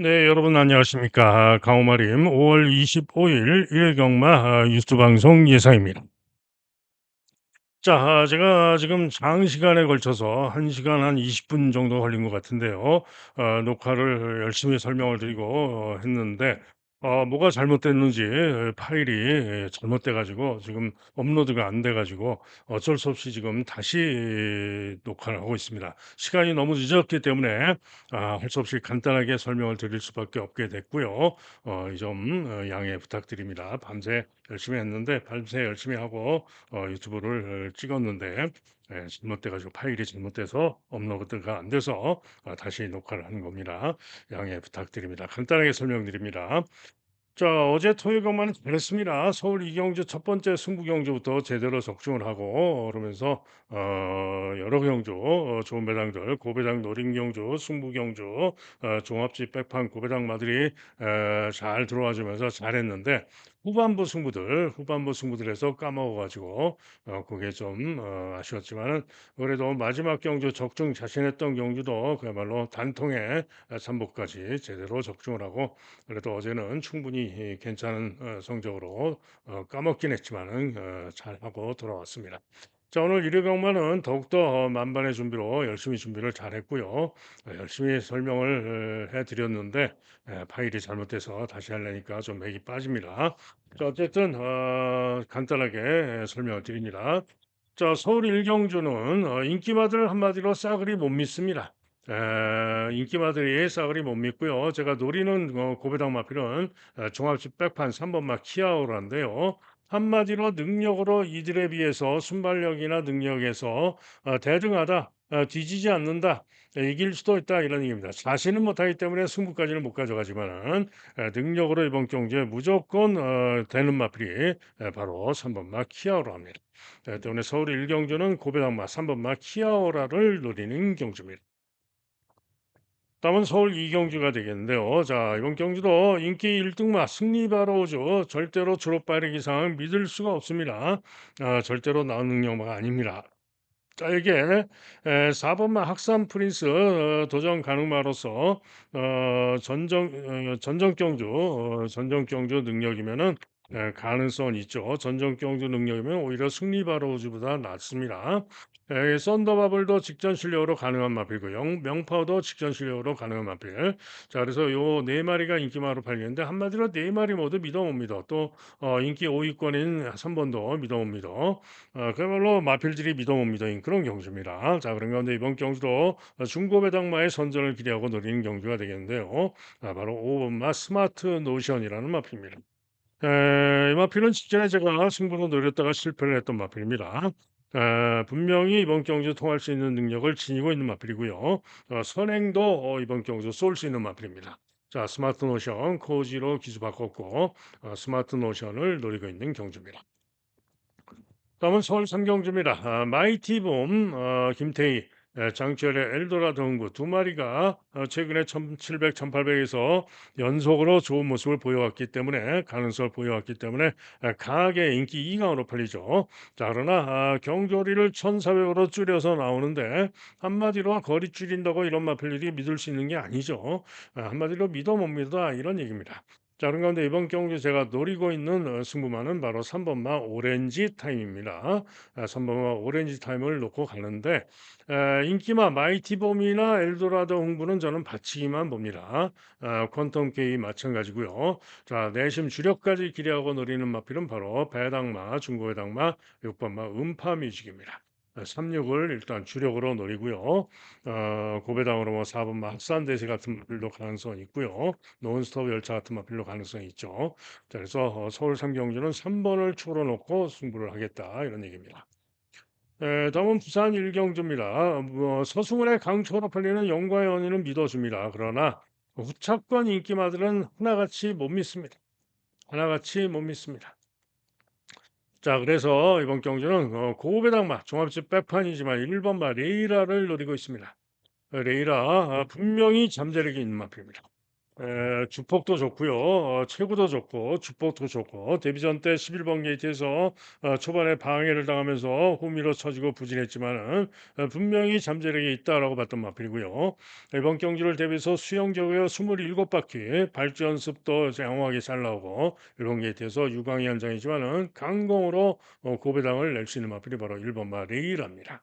네, 여러분 안녕하십니까. 강호마림 5월 25일 일경마 뉴스 방송 예상입니다. 자, 제가 지금 장시간에 걸쳐서 1시간 한 20분 정도 걸린 것 같은데요. 녹화를 열심히 설명을 드리고 했는데, 뭐가 잘못됐는지 파일이 잘못돼 가지고 지금 업로드가 안 돼 가지고 어쩔 수 없이 지금 다시 녹화를 하고 있습니다. 시간이 너무 늦었기 때문에 할 수 없이 간단하게 설명을 드릴 수밖에 없게 됐고요. 이 점 양해 부탁드립니다. 밤새 열심히 했는데 밤새 열심히 하고 유튜브를 찍었는데 잘못돼 가지고 파일이 잘못돼서 업로드가 안 돼서 다시 녹화를 하는 겁니다. 양해 부탁드립니다. 간단하게 설명드립니다. 자, 어제 토요일 경기는 잘했습니다. 서울 이경주 첫 번째 승부 경주부터 제대로 적중을 하고 그러면서 여러 경주 좋은 배당들 고배당 노린 경주 승부 경주 종합지 백판 고배당 마들이 잘 들어와 주면서 잘했는데 후반부 승부들에서 까먹어 가지고 그게 좀 아쉬웠지만은 그래도 마지막 경주 적중 자신했던 경주도 그야말로 단통에 잠복까지 제대로 적중을 하고 그래도 어제는 충분히 괜찮은 성적으로 까먹긴 했지만은 잘하고 돌아왔습니다. 자, 오늘 일요 경마는 더욱더 만반의 준비로 열심히 준비를 잘했고요. 열심히 설명을 해드렸는데 파일이 잘못돼서 다시 하려니까 좀 맥이 빠집니다. 자, 어쨌든 간단하게 설명을 드립니다. 자, 서울 일경주는 인기마들 한마디로 싸그리 못 믿습니다. 인기마들이 싸그리 못 믿고요. 제가 노리는 고배당 마필은 종합집 백판 3번 마 키아오라인데요. 한마디로 능력으로 이들에 비해서 순발력이나 능력에서 대등하다, 뒤지지 않는다, 이길 수도 있다 이런 얘기입니다. 자신은 못하기 때문에 승부까지는 못 가져가지만은 능력으로 이번 경기에 무조건 되는 마필이 바로 3번 마 키아오라입니다. 때문에 서울 1경주는 고배당마 3번마 키아오라를 노리는 경주입니다. 다음은 서울 2경주가 되겠는데요. 자, 이번 경주도 인기 1등마 승리바로우죠. 절대로 졸업 발행 이상 믿을 수가 없습니다. 절대로 나은 능력마가 아닙니다. 자, 이게 4번마 학산 프린스 도전 가능마로서 전정경주 능력이면은 가능성은 있죠. 전정경주 능력이면 오히려 승리바로우즈보다 낫습니다. 썬더바블도 직전 실력으로 가능한 마필고요. 명파도 직전 실력으로 가능한 마필. 자, 그래서 요 네 마리가 인기마로 팔리는데 한마디로 네 마리 모두 믿어옵니다. 또 인기 5위권인 3번도 믿어옵니다. 그야말로 마필들이 믿어옵니다인 그런 경주입니다. 자, 그런 가운데 이번 경주도 중고배당마의 선전을 기대하고 노리는 경주가 되겠는데요. 바로 5번마 스마트 노션이라는 마필입니다. 이 마필은 직전에 제가 승부로 노렸다가 실패를 했던 마필입니다. 분명히 이번 경주 통할 수 있는 능력을 지니고 있는 마필이고요. 선행도 이번 경주 쏠 수 있는 마필입니다. 자, 스마트 노션 코지로 기수 바꿨고 스마트 노션을 노리고 있는 경주입니다. 다음은 서울 삼경주입니다. 마이티봄, 김태희, 장철의 엘도라도 흥구 두 마리가 최근에 1700, 1800에서 연속으로 좋은 모습을 보여왔기 때문에 가능성을 보여왔기 때문에 강하게 인기 2강으로 팔리죠. 자, 그러나 경조리를 1400으로 줄여서 나오는데 한마디로 거리 줄인다고 이런 마필들이 믿을 수 있는 게 아니죠. 한마디로 믿어 못 믿어 이런 얘기입니다. 자, 그런 가운데 이번 경기 제가 노리고 있는 승부마는 바로 3번마 오렌지 타임입니다. 3번마 오렌지 타임을 놓고 가는데 인기마 마이티봄이나 엘도라도 흥부는 저는 받치기만 봅니다. 퀀텀 K 마찬가지고요. 자, 내심 주력까지 기대하고 노리는 마필은 바로 배당마, 중고배당마, 6번마 음파 뮤직입니다. 36을 일단 주력으로 노리고요. 고배당으로 뭐 4번 학산대세 같은 마필도 가능성이 있고요. 논스톱 열차 같은 마필로 가능성이 있죠. 자, 그래서 서울 삼경주는 3번을 추로 놓고 승부를 하겠다 이런 얘기입니다. 다음은 부산 일경주입니다. 서승훈의 강초로 팔리는 영과의 언니는 믿어줍니다. 그러나 후차권 인기마들은 하나같이 못 믿습니다. 하나같이 못 믿습니다. 자, 그래서 이번 경주는 고배당마 종합집 백판이지만 1번마 레이라를 노리고 있습니다. 레이라 분명히 잠재력이 있는 마필입니다. 주폭도 좋고요. 체구도 좋고 주폭도 좋고 데뷔전 때 11번 게이트에서 초반에 방해를 당하면서 호미로 쳐지고 부진했지만은 분명히 잠재력이 있다라고 봤던 마필이고요. 이번 경기를 대비해서 수영적으로 27바퀴 발주 연습도 양호하게 잘 나오고 1번 게이트에서 유광이 한 장이지만은 강공으로 고배당을 낼 수 있는 마필이 바로 1번 마레이랍니다.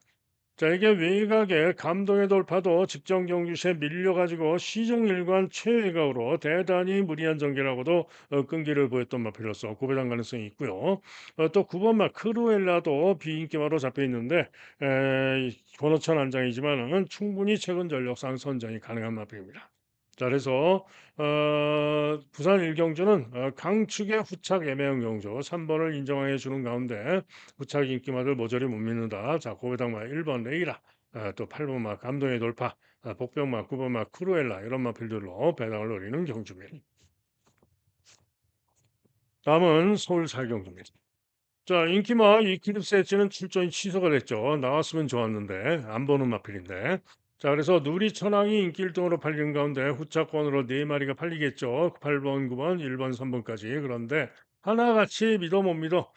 자, 이게 외곽의 감동의 돌파도 직전 경기 시에 밀려가지고 시중 일관 최외곽으로 대단히 무리한 전개라고도 끈기를 보였던 마필로서 고배당 가능성이 있고요. 또 9번마 크루엘라도 비인기마로 잡혀 있는데 권호천 안장이지만은 충분히 최근 전력상 선전이 가능한 마필입니다. 자, 그래서 부산 일경주는 강축의 후착 애매한 경주 3번을 인정해 주는 가운데 후착 인기마들 모조리 못 믿는다. 자, 고배당마 1번 레이라, 또 8번마 감동의 돌파, 복병마 9번마 크루엘라 이런 마필들로 배당을 노리는 경주입니다. 다음은 서울 살경주입니다. 자, 인기마 이 클립스 엣지는 출전이 취소가 됐죠. 나왔으면 좋았는데 안 보는 마필인데. 자, 그래서 누리 천왕이 인기 1등으로 팔리는 가운데 후차권으로 네 마리가 팔리겠죠. 8번, 9번, 1번, 3번까지. 그런데 하나같이 믿어 못 믿어.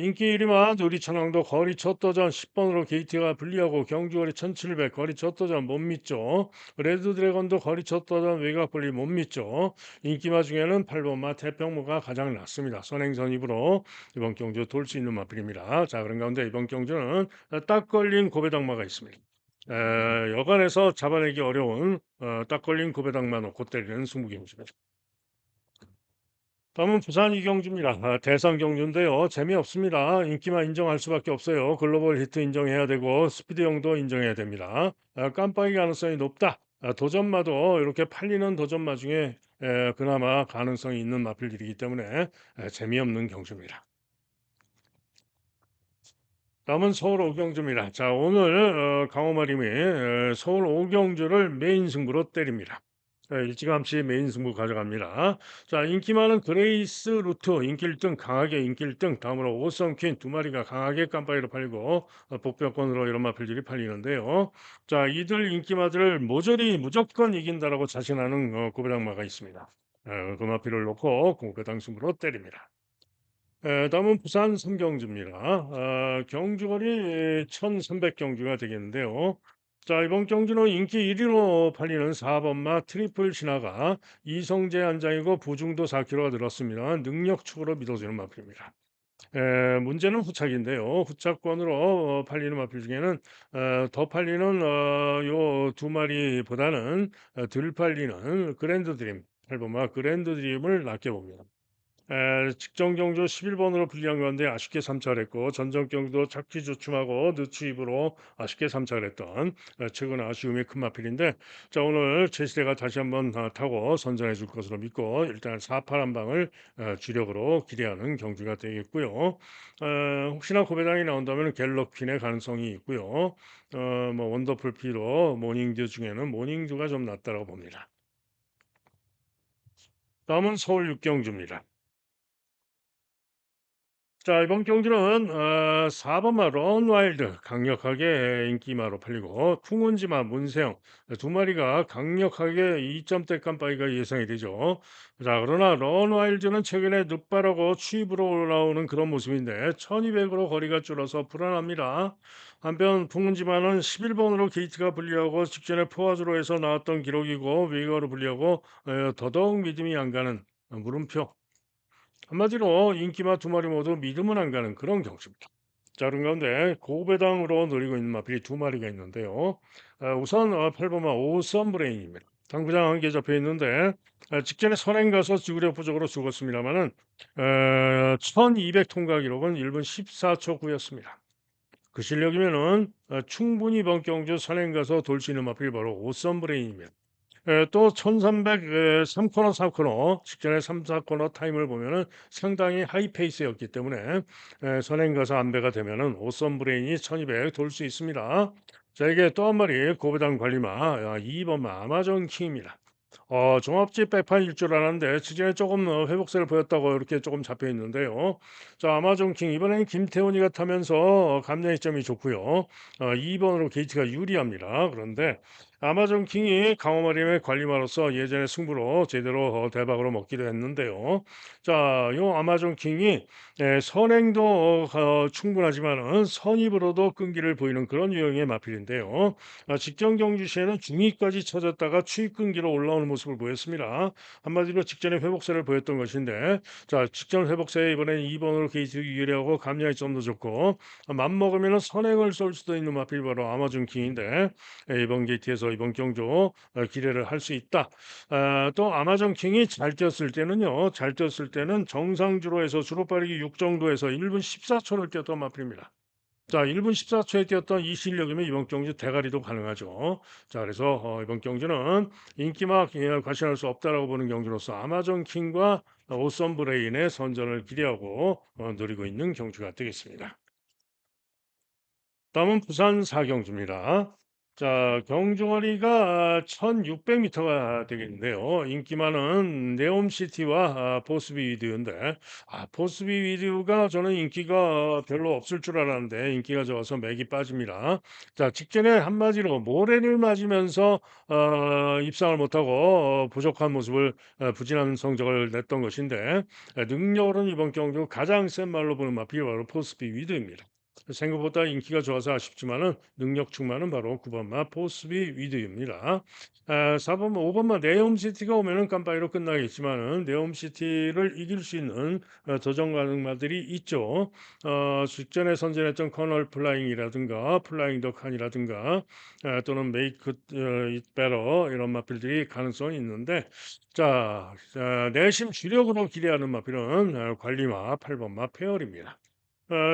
인기 1위만 누리 천왕도 거리 첫 도전 10번으로 게이트가 불리하고 경주거리 1700 거리 첫 도전 못 믿죠. 레드 드래곤도 거리 첫 도전 외곽 분리 못 믿죠. 인기마 중에는 8번마 태평모가 가장 낫습니다. 선행선입으로 이번 경주 돌 수 있는 마필입니다. 자, 그런 가운데 이번 경주는 딱 걸린 고배당마가 있습니다. 여간에서 잡아내기 어려운 딱 걸린 고배당마 놓고 때리는 승부경주입니다. 다음은 부산 이경주입니다. 대상 경주인데요. 재미없습니다. 인기만 인정할 수밖에 없어요. 글로벌 히트 인정해야 되고 스피드형도 인정해야 됩니다. 깜빡이 가능성이 높다. 도전마도 이렇게 팔리는 도전마 중에 그나마 가능성이 있는 마필들이기 때문에 재미없는 경주입니다. 다음은 서울 오경주입니다. 자, 오늘 강호마림이 서울 오경주를 메인 승부로 때립니다. 일찌감치 메인 승부 가져갑니다. 자, 인기 많은 그레이스 루트 인기 1등 강하게 인기 1등 다음으로 오썸 퀸 두 마리가 강하게 깜빡이로 팔리고 복병권으로 이런 마필들이 팔리는데요. 자, 이들 인기마들을 모조리 무조건 이긴다라고 자신하는 고배당마가 있습니다. 그 마필을 놓고 고배당 승부로 때립니다. 다음은 부산 삼경주입니다. 경주거리 1300 경주가 되겠는데요. 자, 이번 경주는 인기 1위로 팔리는 4번마 트리플 신화가 이성재 안장이고 부중도 4kg가 늘었습니다. 능력축으로 믿어지는 마필입니다. 문제는 후착인데요. 후착권으로 팔리는 마필 중에는 더 팔리는 요 두 마리보다는 덜 팔리는 그랜드 드림, 8번마 그랜드 드림을 낮게 봅니다. 직전 경주 11번으로 불리한 건데 아쉽게 삼차했고 전전 경주도 착지 주춤하고 늦추입으로 아쉽게 삼차했던 최근 아쉬움이 큰 마필인데 자 오늘 제시대가 다시 한번 타고 선전해 줄 것으로 믿고 일단 4팔 한 방을 주력으로 기대하는 경주가 되겠고요. 혹시나 고배당이 나온다면 갤럭퀸의 가능성이 있고요. 뭐 원더풀 피로 모닝듀 중에는 모닝듀가 좀 낫다고 봅니다. 다음은 서울 육경주입니다. 자, 이번 경주는 4번마 런와일드 강력하게 인기마로 팔리고 쿵운지마 문세영 두 마리가 강력하게 2점대 깜빡이가 예상이 되죠. 자, 그러나 런와일드는 최근에 늦바라고 추입으로 올라오는 그런 모습인데 1200으로 거리가 줄어서 불안합니다. 한편 쿵운지마는 11번으로 게이트가 불리하고 직전에 포화주로 해서 나왔던 기록이고 외곽으로 불리하고 더더욱 믿음이 안 가는 물음표 한마디로 인기마 두 마리 모두 믿음은 안 가는 그런 경주입니다. 자, 그런 가운데 고배당으로 노리고 있는 마필이 두 마리가 있는데요. 우선 8번마 오썸 브레인입니다. 당구장 한 개 잡혀 있는데 직전에 선행 가서 지구력 부족으로 죽었습니다만은 1200 통과 기록은 1분 14초 9였습니다. 그 실력이면은 충분히 이번 경주 선행 가서 돌 수 있는 마필이 바로 오썸 브레인입니다. 또 1300 3코너 4코너 직전에 3, 4코너 타임을 보면은 상당히 하이 페이스였기 때문에 선행 가서 안배가 되면은 오썸 브레인이 1200 돌 수 있습니다. 자, 이게 또 한 마리 고배당 관리마 2번 아마존 킹입니다. 종합집 백판일 줄 알았는데 지지에 조금 회복세를 보였다고 이렇게 조금 잡혀 있는데요. 자, 아마존 킹 이번에는 김태훈이가 타면서 감량점이 좋고요. 2번으로 게이트가 유리합니다. 그런데 아마존 킹이 강호마림의 관리마로서 예전에 승부로 제대로 대박으로 먹기도 했는데요. 자, 요 아마존 킹이 선행도 충분하지만은 선입으로도 끈기를 보이는 그런 유형의 마필인데요. 직전 경주 시에는 중위까지 쳐졌다가 추입 끈기로 올라오는 모습을 보였습니다. 한마디로 직전에 회복세를 보였던 것인데, 자, 직전 회복세에 이번엔 2번으로 게이트 유리하고 감량이 좀 더 좋고, 맘먹으면 선행을 쏠 수도 있는 마필 바로 아마존 킹인데, 이번 게이트에서 이번 경주 기대를 할 수 있다. 또 아마존 킹이 잘 뛰었을 때는요. 잘 뛰었을 때는 정상주로에서 주로 빠르기 6 정도에서 1분 14초를 뛰었던 마필입니다. 자, 1분 14초에 뛰었던 이 실력이면 이번 경주 대가리도 가능하죠. 자, 그래서 이번 경주는 인기막 과신할 수 없다라고 보는 경주로서 아마존 킹과 오썸 브레인의 선전을 기대하고 노리고 있는 경주가 되겠습니다. 다음은 부산 사경주입니다. 자, 경주거리가 1600m가 되겠는데요. 인기 많은 네옴시티와 보스비 위드인데, 보스비 위드가 저는 인기가 별로 없을 줄 알았는데, 인기가 좋아서 맥이 빠집니다. 자, 직전에 한마디로 모래를 맞으면서 입상을 못하고 부족한 모습을, 부진한 성적을 냈던 것인데, 능력으로는 이번 경주 가장 센 말로 보는 마필이 바로 포스비 위드입니다. 생각보다 인기가 좋아서 아쉽지만은 능력 충만은 바로 9번마 포스비 위드입니다. 4번, 5번마 네옴시티가 오면은 깜빡이로 끝나겠지만은 네옴시티를 이길 수 있는 도전 가능마들이 있죠. 직전에 선전했던 커널 플라잉이라든가 플라잉 더 칸이라든가 또는 메이크 잇 베러 이런 마필들이 가능성이 있는데 내심 주력으로 기대하는 마필은 관리마 8번마 페어입니다.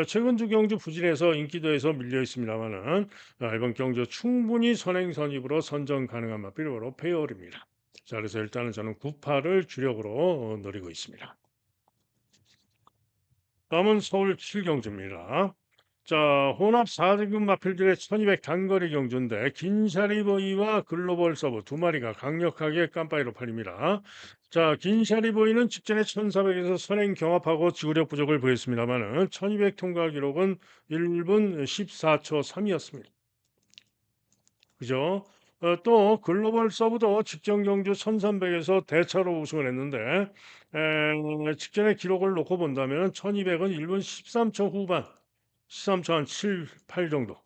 최근 두 경주 부진해서 인기도에서 밀려 있습니다만은 이번 경주 충분히 선행선입으로 선정 가능한 마필이 바로 페어입니다. 자, 그래서 일단은 저는 98을 주력으로 노리고 있습니다. 다음은 서울 7경주입니다. 자, 혼합 4등급 마필들의 1200 단거리 경주인데 긴샤리보이와 글로벌 서브 두 마리가 강력하게 깜빠이로 팔립니다. 자, 긴샤리보이는 직전에 1400에서 선행 경합하고 지구력 부족을 보였습니다만은 1200 통과 기록은 1분 14초 3이었습니다. 그죠? 또 글로벌 서브도 직전 경주 1300에서 대차로 우승을 했는데 직전의 기록을 놓고 본다면 1200은 1분 13초 후반 13초 한 7, 8 정도.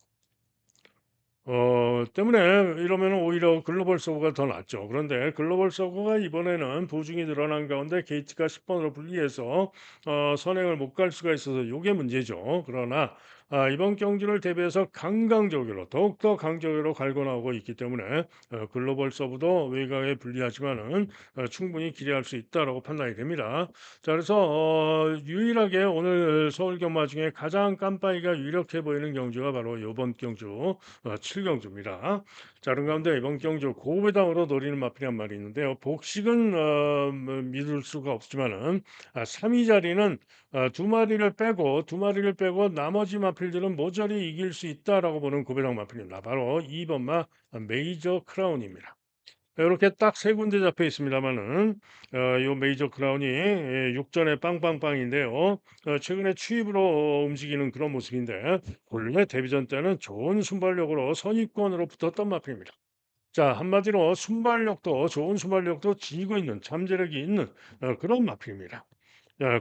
때문에 이러면 오히려 글로벌 서버가 더 낫죠. 그런데 글로벌 서버가 이번에는 보중이 늘어난 가운데 게이트가 10번으로 분리해서 선행을 못 갈 수가 있어서 요게 문제죠. 그러나 이번 경주를 대비해서 강강적으로 더욱더 강적으로 갈고 나오고 있기 때문에 글로벌 서브도 외곽에 불리하지만은 충분히 기대할 수 있다라고 판단이 됩니다. 자, 그래서 유일하게 오늘 서울 경마 중에 가장 깜빡이가 유력해 보이는 경주가 바로 이번 경주 7경주입니다. 자, 그런 가운데 이번 경주 고배당으로 노리는 마필이 한 마리 있는데요. 복식은 믿을 수가 없지만은 3위 자리는 두 마리를 빼고 나머지 마필들은 모조리 이길 수 있다라고 보는 고배당 마필입니다. 바로 2번마 메이저 크라운입니다. 이렇게 딱 세 군데 잡혀 있습니다만은 요 메이저 크라운이 육전의 빵빵빵인데요. 최근에 추입으로 움직이는 그런 모습인데 본래 데뷔전 때는 좋은 순발력으로 선입권으로 붙었던 마필입니다. 자, 한마디로 순발력도 좋은 순발력도 지니고 있는 잠재력이 있는 그런 마필입니다.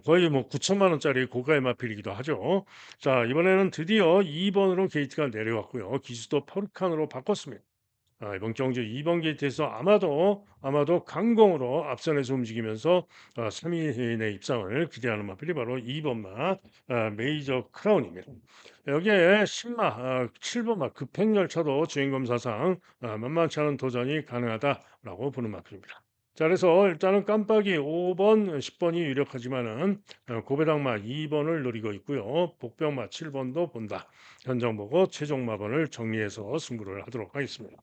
거의 뭐 9천만 원짜리 고가의 마필이기도 하죠. 자, 이번에는 드디어 2번으로 게이트가 내려왔고요. 기수도 포르칸으로 바꿨습니다. 이번 경주 2번 게이트에서 아마도 강공으로 앞선에서 움직이면서 3위 내 입상을 기대하는 마필이 바로 2번마 메이저 크라운입니다. 여기에 7번마 급행열차도 주행검 사상 만만치 않은 도전이 가능하다라고 보는 마필입니다. 자, 그래서 일단은 깜빡이 5번, 10번이 유력하지만은 고배당마 2번을 노리고 있고요. 복병마 7번도 본다. 현정 보고 최종 마번을 정리해서 승부를 하도록 하겠습니다.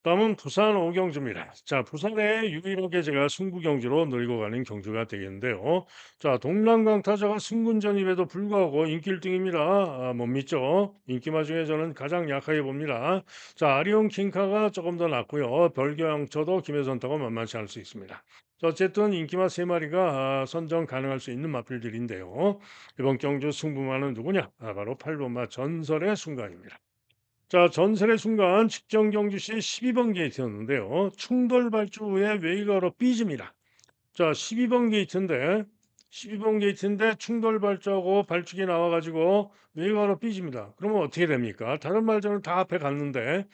다음은 부산 오경주입니다. 자, 부산에 유일하게 제가 승부 경주로 놀고 가는 경주가 되겠는데요. 자, 동남강타자가 승군전임에도 불구하고 인기 1등입니다. 못 믿죠? 인기마 중에 저는 가장 약하게 봅니다. 자, 아리온 킹카가 조금 더 낫고요. 별교양처도 김혜선 타고 만만치 않을 수 있습니다. 자, 어쨌든 인기마 세 마리가 선정 가능할 수 있는 마필들인데요. 이번 경주 승부마는 누구냐? 바로 8번마 전설의 순간입니다. 자, 전설의 순간 직전 경주 시 12번 게이트였는데요. 충돌 발주 후에 웨이거로 삐집니다. 자, 12번 게이트인데 12번 게이트인데 충돌 발주하고 발주기 나와 가지고 웨이거로 삐집니다. 그러면 어떻게 됩니까? 다른 말들은 다 앞에 갔는데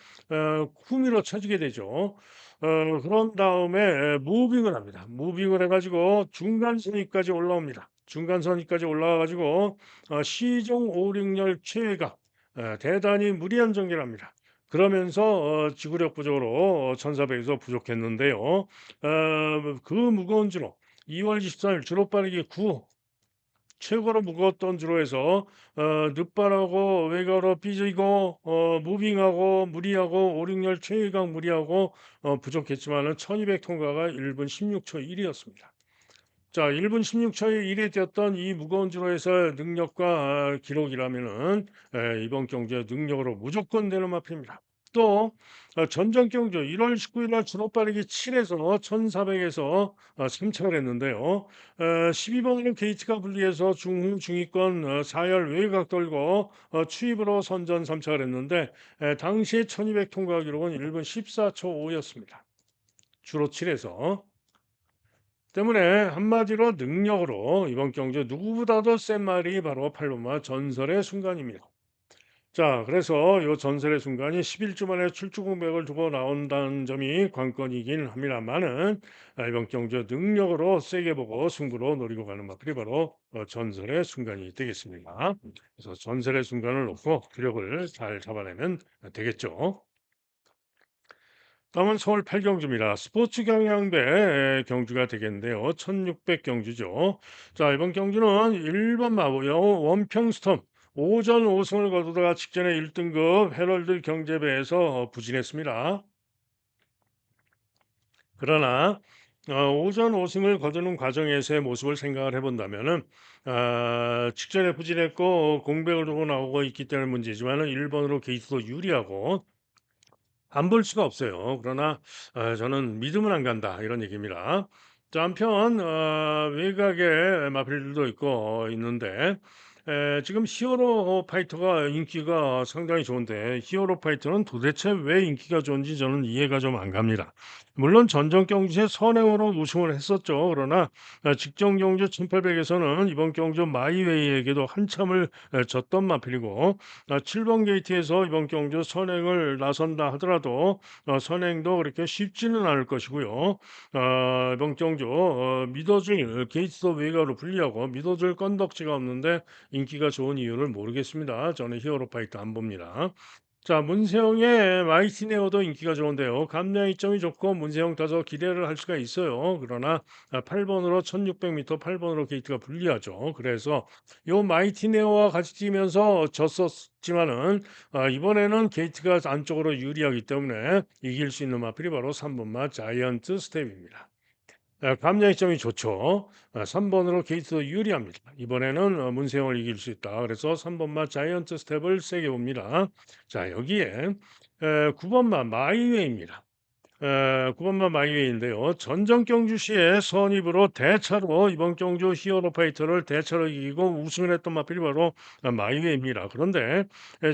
후미로 쳐지게 되죠. 그런 다음에 무빙을 합니다. 무빙을 해 가지고 중간 선위까지 올라옵니다. 중간 선위까지 올라와 가지고 시종 5륙열 최외각 대단히 무리한 전개를 합니다. 그러면서 지구력 부족으로 1400에서 부족했는데요. 그 무거운 주로 2월 24일 주로 빠르기 9 최고로 무거웠던 주로 해서 늦발하고 외곽으로 삐지고 무빙하고 무리하고 5륙열 최외각 무리하고 부족했지만은 1200 통과가 1분 16초 1이었습니다. 자, 1분 16초에 1위 뛰었던 이 무거운 주로에서 능력과 기록이라면은 이번 경주의 능력으로 무조건 내로마입니다. 또 전전 경주 1월 19일 날 주로 빠르기 7에서 1400에서 3착을 했는데요. 12번으로 게이트가 분리해서 중후 중위권 4열 외곽 돌고 추입으로 선전 3착을 했는데 당시에 1200 통과 기록은 1분 14초 5였습니다. 주로 7에서 때문에 한마디로 능력으로 이번 경주 누구보다도 센 말이 바로 팔로마 전설의 순간입니다. 자, 그래서 이 전설의 순간이 11주 만에 출주 공백을 두고 나온다는 점이 관건이긴 합니다만은 이번 경주 능력으로 세게 보고 승부로 노리고 가는 마필이 바로 전설의 순간이 되겠습니다. 그래서 전설의 순간을 놓고 기력을 잘 잡아내면 되겠죠. 다음은 서울 8경주입니다. 스포츠 경향대 경주가 되겠는데요. 1600 경주죠. 자, 이번 경주는 1번 마보요 원평스톰 오전 5승을 거두다가 직전에 1등급 헤럴드 경제배에서 부진했습니다. 그러나 오전 5승을 거두는 과정에서의 모습을 생각을 해본다면은 직전에 부진했고 공백을 두고 나오고 있기 때문에 문제지만은 1번으로 게이트도 유리하고 안 볼 수가 없어요. 그러나 저는 믿음은 안 간다 이런 얘기입니다. 자, 한편 외곽에 마필들도 있고 있는데 지금 히어로 파이터가 인기가 상당히 좋은데 히어로 파이터는 도대체 왜 인기가 좋은지 저는 이해가 좀 안 갑니다. 물론 전전 경주에 선행으로 우승을 했었죠. 그러나 직전 경주 1800에서는 이번 경주 마이웨이에게도 한참을 졌던 마필이고 7번 게이트에서 이번 경주 선행을 나선다 하더라도 선행도 그렇게 쉽지는 않을 것이고요. 이번 경주 믿어줄 게이트도 외곽으로 불리하고 믿어줄 건덕지가 없는데 인기가 좋은 이유를 모르겠습니다. 저는 히어로 파이터 안 봅니다. 자, 문세영의 마이티 네어도 인기가 좋은데요. 감량 이점이 좋고 문세영 타서 기대를 할 수가 있어요. 그러나 8번으로 1600m 8번으로 게이트가 불리하죠. 그래서 요 마이티 네어와 같이 뛰면서 졌었지만은 이번에는 게이트가 안쪽으로 유리하기 때문에 이길 수 있는 마필이 바로 3번마 자이언트 스텝입니다. 감량이점이 좋죠. 3번으로 게이트도 유리합니다. 이번에는 문세영을 이길 수 있다. 그래서 3번마 자이언트 스텝을 세게 봅니다. 자, 여기에 9번마 마이웨이입니다. 9번마 마이웨이인데요. 전전 경주시에 선입으로 대차로 이번 경주 히어로 파이터를 대차로 이기고 우승을 했던 마필이 바로 마이웨이입니다. 그런데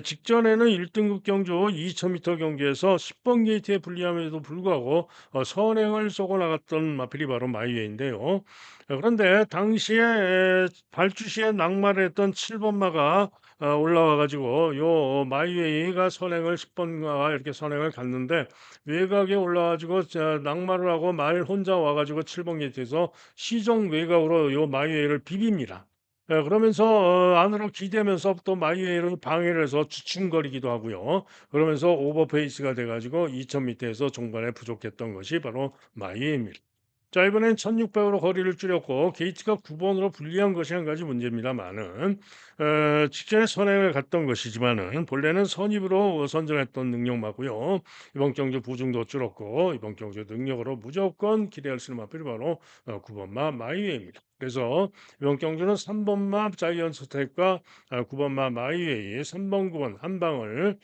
직전에는 1등급 경주 2000m 경기에서 10번 게이트에 불리함에도 불구하고 선행을 쏘고 나갔던 마필이 바로 마이웨이인데요. 그런데 당시에 발주시에 낙마를 했던 7번마가 올라와 가지고 요 마이웨이가 선행을 10번가 이렇게 선행을 갔는데 외곽에 올라 가지고 낙마를 하고 말 혼자 와 가지고 7번 게이트에서 시종 외곽으로 요 마이웨이를 비빕니다. 그러면서 안으로 기대면서 또 마이웨이를 방해를 해서 주춤거리기도 하고요. 그러면서 오버페이스가 돼 가지고 2000m에서 종반에 부족했던 것이 바로 마이웨이입니다. 자, 이번엔 1600으로 거리를 줄였고 게이트가 9번으로 불리한 것이 한 가지 문제입니다만은 직전에 선행을 갔던 것이지만은 본래는 선입으로 선정했던 능력 맞고요. 이번 경주 부중도 줄었고 이번 경주 능력으로 무조건 기대할 수 있는 마필이 바로 9번마 마이웨이입니다. 그래서 이번 경주는 3번마 자이언트 스텝과 9번마 마이웨이 3번 9번 한 방을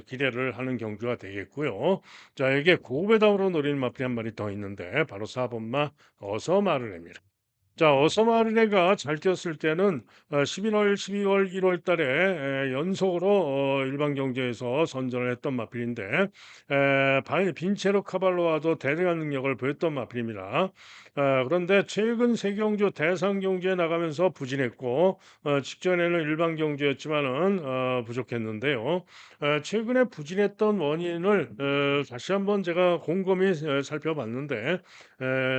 기대를 하는 경주가 되겠고요. 자, 이게 고배당으로 노리는 마필이 한 마리 더 있는데 바로 4번마 어서 말을 합니다. 자, 어서마리네가 잘 뛰었을 때는 11월, 12월, 1월 달에 연속으로 일반 경주에서 선전을 했던 마필인데 빈체로 카발로와도 대등한 능력을 보였던 마필입니다. 그런데 최근 세 경주 대상 경주에 나가면서 부진했고 직전에는 일반 경주였지만은 부족했는데요. 최근에 부진했던 원인을 다시 한번 제가 곰곰이 살펴봤는데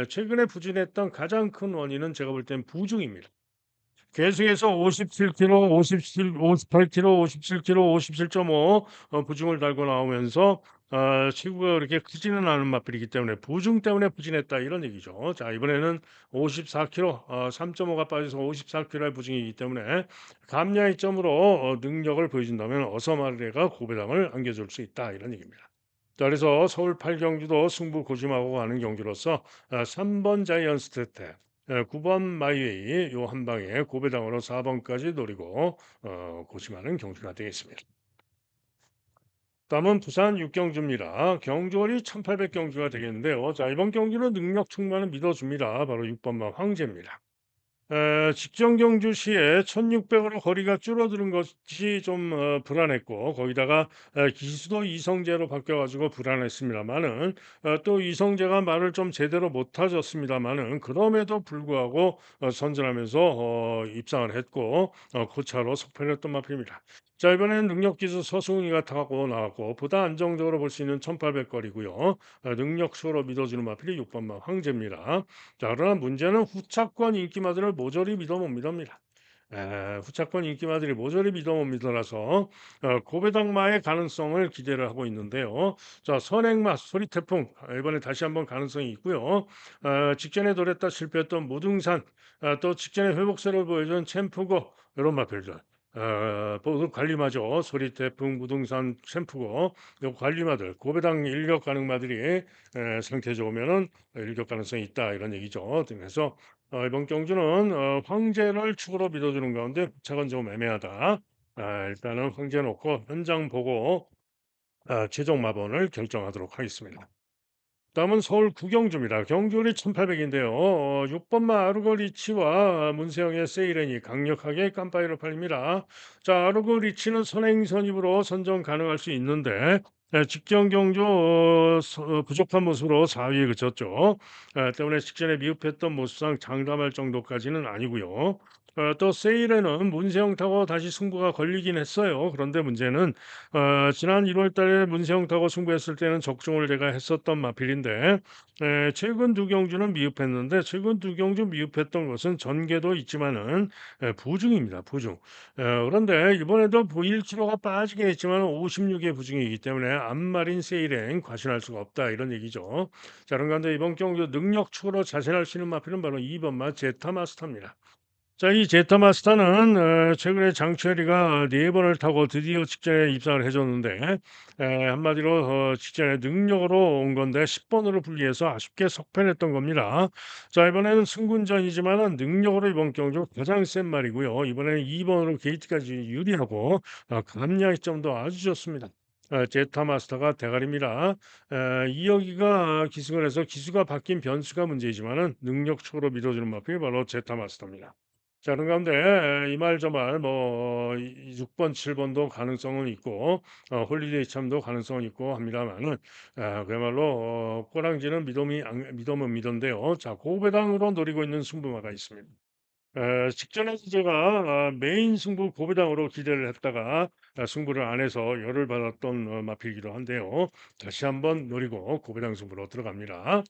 최근에 부진했던 가장 큰 원인은 제가 볼 땐 부중입니다. 계속해서 57kg, 57, 58kg, 57kg, 57.5 부중을 달고 나오면서 체구가 그렇게 크지는 않은 마필이기 때문에 부중 때문에 부진했다 이런 얘기죠. 자, 이번에는 54kg, 3.5가 빠져서 54kg의 부중이기 때문에 감량의 점으로 능력을 보여준다면 어서마르레가 고배당을 안겨줄 수 있다 이런 얘기입니다. 자, 그래서 서울 8경주도 승부 고심하고 가는 경주로서 3번 자이언스 테테, 9번 마이웨이 요 한 방에 고배당으로 4번까지 노리고 고심하는 경주가 되겠습니다. 다음은 부산 6경주입니다. 경주월이 1800경주가 되겠는데요. 자, 이번 경주는 능력 충만을 믿어줍니다. 바로 6번마 황제입니다. 직전 경주 시에 1600으로 거리가 줄어드는 것이 좀 불안했고 거기다가 기수도 이성재로 바뀌어 가지고 불안했습니다마는 또 이성재가 말을 좀 제대로 못 하셨습니다마는 그럼에도 불구하고 선전하면서 입상을 했고 고차로 속편했던 마필입니다. 자, 이번에는 능력 기수 서승훈이가 타고 나왔고 보다 안정적으로 볼 수 있는 1800 거리고요. 능력 수로 믿어주는 마필이 6번마 황제입니다. 자, 그러나 문제는 후차권 인기마들을 모조리 믿어 못 믿습니다. 후차권 인기마들이 모조리 믿어 못 믿어라서 고배당마의 가능성을 기대를 하고 있는데요. 자, 선행마, 소리태풍 이번에 다시 한번 가능성이 있고요. 직전에 돌했다 실패했던 무등산, 또 직전에 회복세를 보여준 챔프고 이런 마필들. 모두 관리마죠. 소리태풍, 무등산, 챔프고 요 관리마들, 고배당 일격 가능마들이 상태 좋으면은 일격 가능성이 있다 이런 얘기죠. 그래서 이번 경주는 황제를 축으로 믿어주는 가운데 부착은 좀 애매하다. 일단은 황제 놓고 현장 보고 최종 마번을 결정하도록 하겠습니다. 다음은 서울 구경주입니다. 경주율이 1800인데요. 6번마 아르고 리치와 문세영의 세이렌이 강력하게 깜빠이로 팔립니다. 자, 아르고 리치는 선행 선입으로 선정 가능할 수 있는데 직전 경주 부족한 모습으로 4위에 그쳤죠. 때문에 직전에 미흡했던 모습상 장담할 정도까지는 아니고요. 또 세일에는 문세영 타고 다시 승부가 걸리긴 했어요. 그런데 문제는 지난 1월 달에 문세영 타고 승부했을 때는 적중을 제가 했었던 마필인데 최근 두 경주는 미흡했는데 최근 두 경주 미흡했던 것은 전개도 있지만은 부중입니다. 부중. 그런데 이번에도 1kg가 빠지긴 했지만 56의 부중이기 때문에 안마린 세일행 과신할 수가 없다 이런 얘기죠. 자, 그런데 이번 경주 능력 축으로 자신할 수 있는 마필은 바로 2번마 제타 마스터입니다. 자, 이 제타 마스터는 최근에 장철이가 네 번을 타고 드디어 직전에 입상을 해줬는데 한마디로 직전에 능력으로 온 건데 10번으로 분리해서 아쉽게 석패했던 겁니다. 자, 이번에는 승군전이지만은 능력으로 이번 경주 가장 센 말이고요. 이번에는 2번으로 게이트까지 유리하고 감량의 점도 아주 좋습니다. 제타 마스터가 대가리입니다. 이여기가 기승을 해서 기수가 바뀐 변수가 문제이지만은 능력적으로 믿어주는 마필이 바로 제타 마스터입니다. 자, 그런 가운데 이 말 저 말 뭐 6번, 7번도 가능성은 있고 홀리데이 참도 가능성은 있고 합니다만은 그야말로 꼬랑지는 믿음은 믿음인데요. 자, 고배당으로 노리고 있는 승부마가 있습니다. 직전에 제가 메인 승부 고배당으로 기대를 했다가 승부를 안 해서 열을 받았던 마필이기도 한데요. 다시 한번 노리고 고배당 승부로 들어갑니다.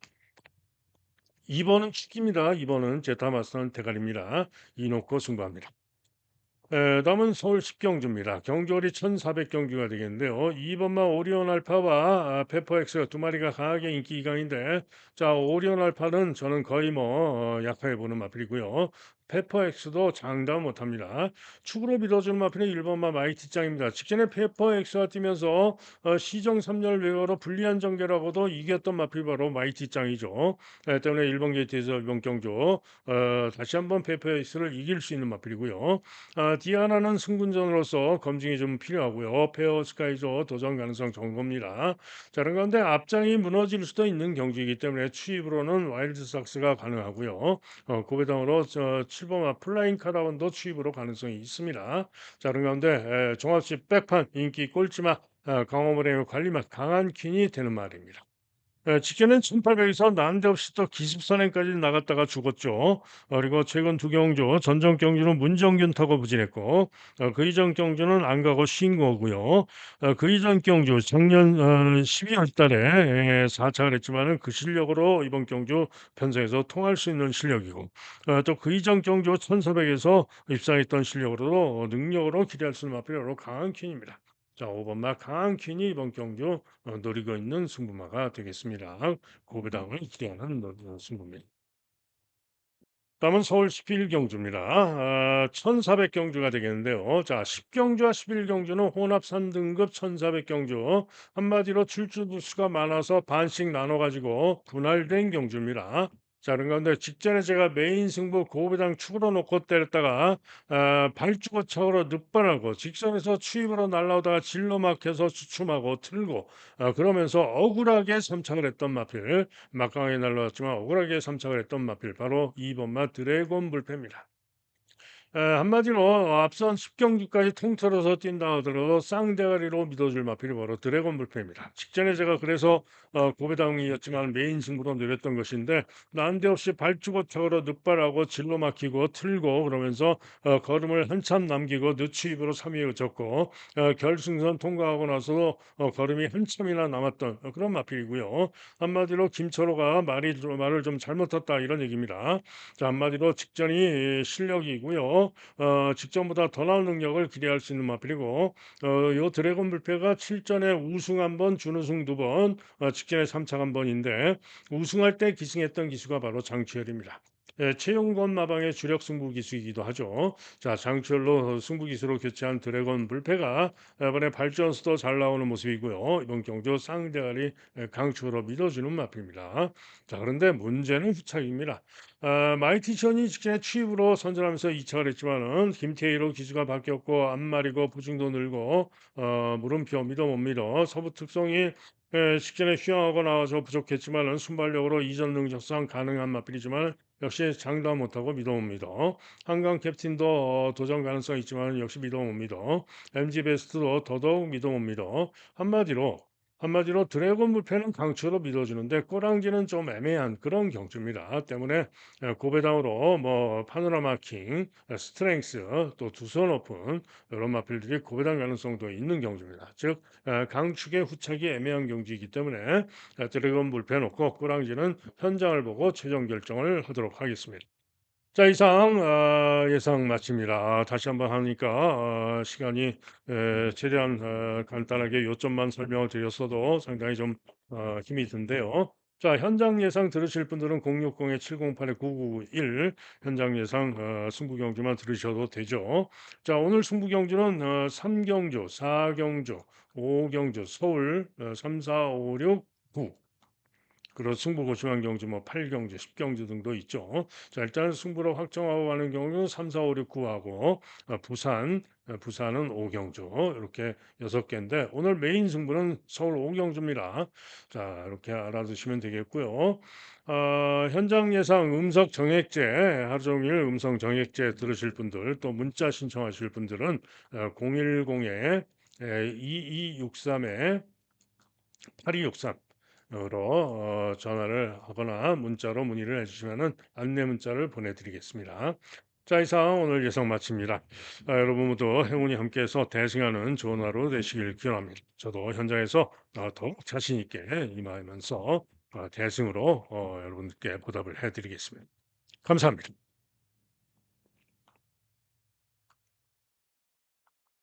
2번은 축입니다. 2번은 제타마스터는 대가리입니다. 이놓고 승부합니다. 남은 서울 10경주입니다. 경주월이 1400경주가 되겠는데요. 2번마 오리온 알파와 페퍼엑스 두 마리가 강하게 인기 기강인데 자, 오리온 알파는 저는 거의 뭐 약하게 보는 마필이고요. 페퍼엑스도 장담 못합니다. 축으로 믿어주는 마필은 1번마 마이티짱입니다. 직전에 페퍼엑스가 뛰면서 시정 3열 외곽으로 불리한 전개라고도 이겼던 마필 바로 마이티짱이죠. 때문에 1번 게이트에서 이번 경주 다시 한번 페퍼엑스를 이길 수 있는 마필이고요. 디아나는 승분전으로서 검증이 좀 필요하고요. 페어 스카이조 도전 가능성 정도입니다. 자, 그런 가운데 앞장이 무너질 수도 있는 경기이기 때문에 추입으로는 와일드삭스가 가능하고요. 고배당으로 7번 플라잉 카라반도 추입으로 가능성이 있습니다. 자, 그런 가운데 종합식 백판 인기 꼴찌맛 강호물의 관리맛 강한 퀸이 되는 말입니다. 직전엔 1800에서 난데없이 또 기습선행까지 나갔다가 죽었죠. 그리고 최근 두 경주 전전 경주는 문정균 타고 부진했고 그 이전 경주는 안 가고 쉰 거고요. 그 이전 경주 작년 12월 달에 4차를 했지만은 그 실력으로 이번 경주 편성해서 통할 수 있는 실력이고 또 그 이전 경주 1400에서 입상했던 실력으로 능력으로 기대할 수 있는 마필로 강한 퀸입니다. 자, 5번마 강한 퀸이 이번 경주 노리고 있는 승부마가 되겠습니다. 고배당을 기대하는 승부입니다. 다음은 서울 11경주입니다. 1400경주가 되겠는데요. 자, 10경주와 11경주는 혼합 3등급 1400경주. 한마디로 출주 부수가 많아서 반씩 나눠가지고 분할된 경주입니다. 자, 그런 가운데 직전에 제가 메인 승부 고배당 축으로 놓고 때렸다가 발주고착으로 늑발하고 직선에서 추입으로 날라오다가 질러 막혀서 주춤하고 틀고 그러면서 억울하게 삼착을 했던 마필 막강하게 날라왔지만 억울하게 삼착을 했던 마필 바로 2번마 드래곤 불패입니다. 한마디로 앞선 10경기까지 통틀어서 뛴다 하더라도 쌍대가리로 믿어줄 마필이 바로 드래곤 불패입니다. 직전에 제가 그래서 고배당이었지만 메인 승부로 노렸던 것인데 난데없이 발주고착으로 늑발하고 질러 막히고 틀고 그러면서 걸음을 한참 남기고 늦추입으로 3위에 그쳤고 결승선 통과하고 나서 걸음이 한참이나 남았던 그런 마필이고요. 한마디로 김철호가 말을 좀 잘못했다 이런 얘기입니다. 자, 한마디로 직전이 실력이고요. 직전보다 더 나은 능력을 기대할 수 있는 마필이고 요 드래곤 불패가 7전에 우승 한 번, 준우승 두 번, 직전에 3차 한 번인데 우승할 때 기승했던 기수가 바로 장치열입니다. 최용건 마방의 주력 승부 기수이기도 하죠. 자, 장치열로 승부 기수로 교체한 드래곤 불패가 이번에 발전수도 잘 나오는 모습이고요. 이번 경주 쌍대가리 강추로 믿어주는 마필입니다. 자, 그런데 문제는 후착입니다. 마이티션이 직전에 취입으로 선전하면서 2차를 했지만은 김태희로 기수가 바뀌었고 안말이고 부중도 늘고 물음표 믿어 못 믿어 서부 특성이 직전에 휘황하고 나와서 부족했지만은 순발력으로 이전 능력상 가능한 마필이지만 역시 장담 못하고 믿어 못 믿어 한강 캡틴도 도전 가능성 있지만 역시 믿어 못 믿어 MG 베스트도 더더욱 믿어 못 믿어 한마디로 드래곤 불패는 강추로 믿어주는데 꼬랑지는 좀 애매한 그런 경주입니다. 때문에 고배당으로 뭐 파노라마 킹, 스트렝스 또 두선 오픈 이런 마필들이 고배당 가능성도 있는 경주입니다. 즉 강축의 후착이 애매한 경주이기 때문에 드래곤 불패 놓고 꼬랑지는 현장을 보고 최종 결정을 하도록 하겠습니다. 자, 이상 예상 마칩니다. 다시 한번 하니까 시간이 최대한 간단하게 요점만 설명을 드렸어도 상당히 좀 힘이 든데요. 자, 현장 예상 들으실 분들은 060-708-9991 현장 예상 승부 경주만 들으셔도 되죠. 자, 오늘 승부 경주는 3경주, 4경주, 5경주, 서울 3, 4, 5, 6, 9 그런 승부고 중앙경주 뭐 8경주, 10경주 등도 있죠. 자, 일단 승부로 확정하고 가는 경우는 3, 4, 5, 6, 9하고 부산은 5경주 이렇게 6개인데 오늘 메인 승부는 서울 5경주입니다. 자, 이렇게 알아두시면 되겠고요. 현장 예상 음성 정액제 하루 종일 음성 정액제 들으실 분들 또 문자 신청하실 분들은 010에 2263에 8263으로 전화를 하거나 문자로 문의를 해주시면 안내 문자를 보내드리겠습니다. 자, 이상 오늘 예상 마칩니다. 여러분 모두 행운이 함께해서 대승하는 좋은 하루 되시길 기원합니다. 저도 현장에서 더욱 자신 있게 임하면서 대승으로 여러분께 보답을 해드리겠습니다. 감사합니다.